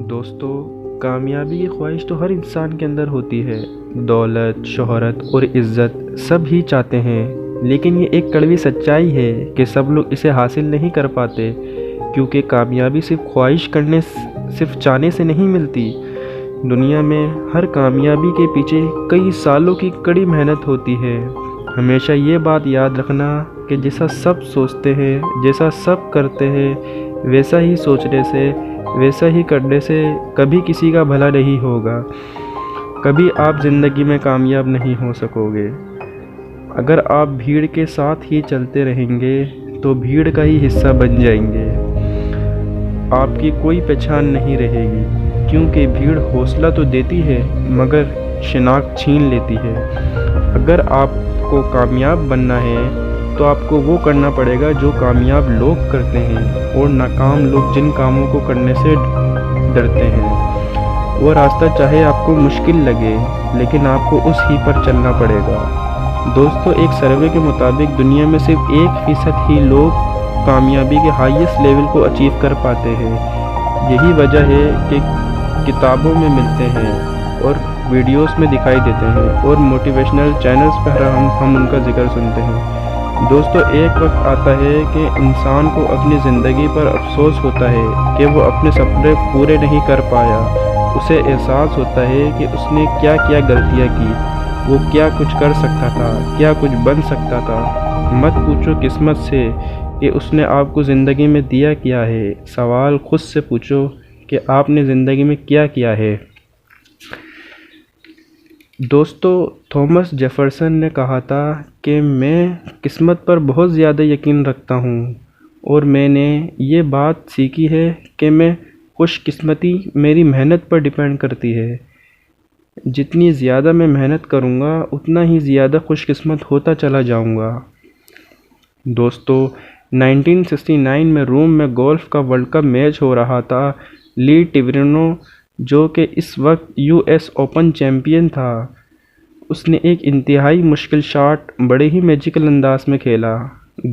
دوستو، کامیابی کی خواہش تو ہر انسان کے اندر ہوتی ہے۔ دولت، شہرت اور عزت سب ہی چاہتے ہیں، لیکن یہ ایک کڑوی سچائی ہے کہ سب لوگ اسے حاصل نہیں کر پاتے، کیونکہ کامیابی صرف چاہنے سے نہیں ملتی۔ دنیا میں ہر کامیابی کے پیچھے کئی سالوں کی کڑی محنت ہوتی ہے۔ ہمیشہ یہ بات یاد رکھنا کہ جیسا سب سوچتے ہیں، جیسا سب کرتے ہیں، ویسا ہی سوچنے سے، ویسا ہی کرنے سے کبھی کسی کا بھلا نہیں ہوگا۔ کبھی آپ زندگی میں کامیاب نہیں ہو سکو گے۔ اگر آپ بھیڑ کے ساتھ ہی چلتے رہیں گے تو بھیڑ کا ہی حصہ بن جائیں گے۔ آپ کی کوئی پہچان نہیں رہے گی، کیونکہ بھیڑ حوصلہ تو دیتی ہے مگر شناخت چھین لیتی ہے۔ اگر آپ کو کامیاب بننا ہے تو آپ کو وہ کرنا پڑے گا جو کامیاب لوگ کرتے ہیں، اور ناکام لوگ جن کاموں کو کرنے سے ڈرتے ہیں۔ وہ راستہ چاہے آپ کو مشکل لگے، لیکن آپ کو اس ہی پر چلنا پڑے گا۔ دوستو، ایک سروے کے مطابق دنیا میں صرف 1% ہی لوگ کامیابی کے ہائیسٹ لیول کو اچیو کر پاتے ہیں۔ یہی وجہ ہے کہ کتابوں میں ملتے ہیں اور ویڈیوز میں دکھائی دیتے ہیں، اور موٹیویشنل چینلز پر ہم ان کا ذکر سنتے ہیں۔ دوستو، ایک وقت آتا ہے کہ انسان کو اپنی زندگی پر افسوس ہوتا ہے کہ وہ اپنے سپنے پورے نہیں کر پایا۔ اسے احساس ہوتا ہے کہ اس نے کیا کیا غلطیاں کی، وہ کیا کچھ کر سکتا تھا، کیا کچھ بن سکتا تھا۔ مت پوچھو قسمت سے کہ اس نے آپ کو زندگی میں دیا کیا ہے، سوال خود سے پوچھو کہ آپ نے زندگی میں کیا کیا ہے۔ دوستو، تھامس جیفرسن نے کہا تھا کہ میں قسمت پر بہت زیادہ یقین رکھتا ہوں، اور میں نے یہ بات سیکھی ہے کہ میں خوش قسمتی میری محنت پر ڈیپینڈ کرتی ہے۔ جتنی زیادہ میں محنت کروں گا اتنا ہی زیادہ خوش قسمت ہوتا چلا جاؤں گا۔ دوستو، 1969 میں روم میں گولف کا ورلڈ کپ میچ ہو رہا تھا۔ لی ٹیورینو، جو کہ اس وقت US اوپن چیمپئن تھا، اس نے ایک انتہائی مشکل شاٹ بڑے ہی میجیکل انداز میں کھیلا۔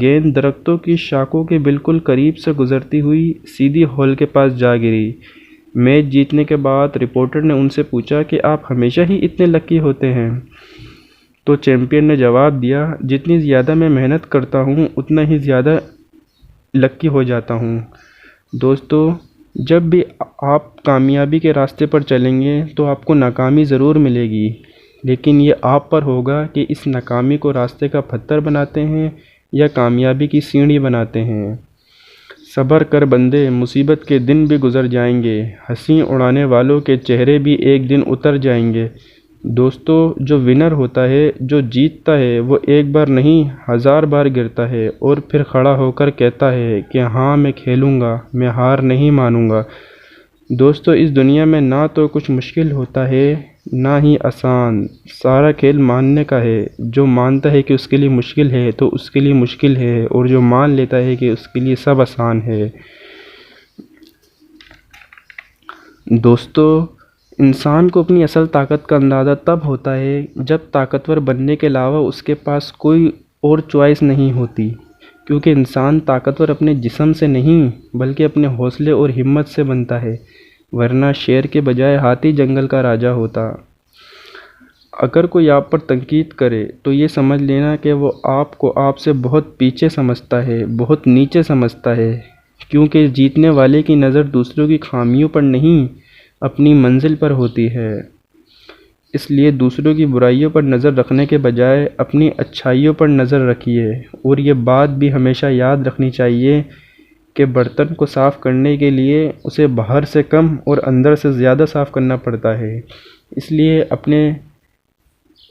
گیند درختوں کی شاخوں کے بالکل قریب سے گزرتی ہوئی سیدھی ہول کے پاس جا گری۔ میچ جیتنے کے بعد رپورٹر نے ان سے پوچھا کہ آپ ہمیشہ ہی اتنے لکی ہوتے ہیں؟ تو چیمپئن نے جواب دیا، جتنی زیادہ میں محنت کرتا ہوں اتنا ہی زیادہ لکی ہو جاتا ہوں۔ دوستو، جب بھی آپ کامیابی کے راستے پر چلیں گے تو آپ کو ناکامی ضرور ملے گی، لیکن یہ آپ پر ہوگا کہ اس ناکامی کو راستے کا پتھر بناتے ہیں یا کامیابی کی سیڑھی بناتے ہیں۔ صبر کر بندے، مصیبت کے دن بھی گزر جائیں گے، ہنسی اڑانے والوں کے چہرے بھی ایک دن اتر جائیں گے۔ دوستو، جو ونر ہوتا ہے، جو جیتتا ہے، وہ ایک بار نہیں 1000 بار گرتا ہے اور پھر کھڑا ہو کر کہتا ہے کہ ہاں میں کھیلوں گا، میں ہار نہیں مانوں گا۔ دوستو، اس دنیا میں نہ تو کچھ مشکل ہوتا ہے نہ ہی آسان، سارا کھیل ماننے کا ہے۔ جو مانتا ہے کہ اس کے لیے مشکل ہے تو اس کے لیے مشکل ہے، اور جو مان لیتا ہے کہ اس کے لیے سب آسان ہے۔ دوستو، انسان کو اپنی اصل طاقت کا اندازہ تب ہوتا ہے جب طاقتور بننے کے علاوہ اس کے پاس کوئی اور چوائس نہیں ہوتی، کیونکہ انسان طاقتور اپنے جسم سے نہیں بلکہ اپنے حوصلے اور ہمت سے بنتا ہے، ورنہ شیر کے بجائے ہاتھی جنگل کا راجا ہوتا۔ اگر کوئی آپ پر تنقید کرے تو یہ سمجھ لینا کہ وہ آپ کو آپ سے بہت پیچھے سمجھتا ہے، بہت نیچے سمجھتا ہے، کیونکہ جیتنے والے کی نظر دوسروں کی خامیوں پر نہیں، اپنی منزل پر ہوتی ہے۔ اس لیے دوسروں کی برائیوں پر نظر رکھنے کے بجائے اپنی اچھائیوں پر نظر رکھیے، اور یہ بات بھی ہمیشہ یاد رکھنی چاہیے کہ برتن کو صاف کرنے کے لیے اسے باہر سے کم اور اندر سے زیادہ صاف کرنا پڑتا ہے۔ اس لیے اپنے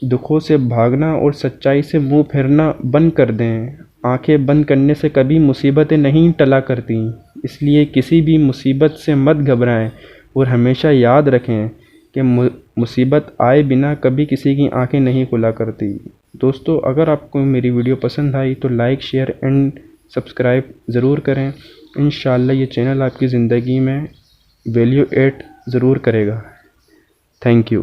دکھوں سے بھاگنا اور سچائی سے منہ پھیرنا بند کر دیں۔ آنکھیں بند کرنے سے کبھی مصیبتیں نہیں ٹلا کرتیں، اس لیے کسی بھی مصیبت سے مت گھبرائیں، اور ہمیشہ یاد رکھیں کہ مصیبت آئے بنا کبھی کسی کی آنکھیں نہیں کھلا کرتی۔ دوستو، اگر آپ کو میری ویڈیو پسند آئی تو لائک، شیئر اینڈ سبسکرائب ضرور کریں۔ انشاءاللہ یہ چینل آپ کی زندگی میں ویلیو ایڈ ضرور کرے گا۔ Thank you.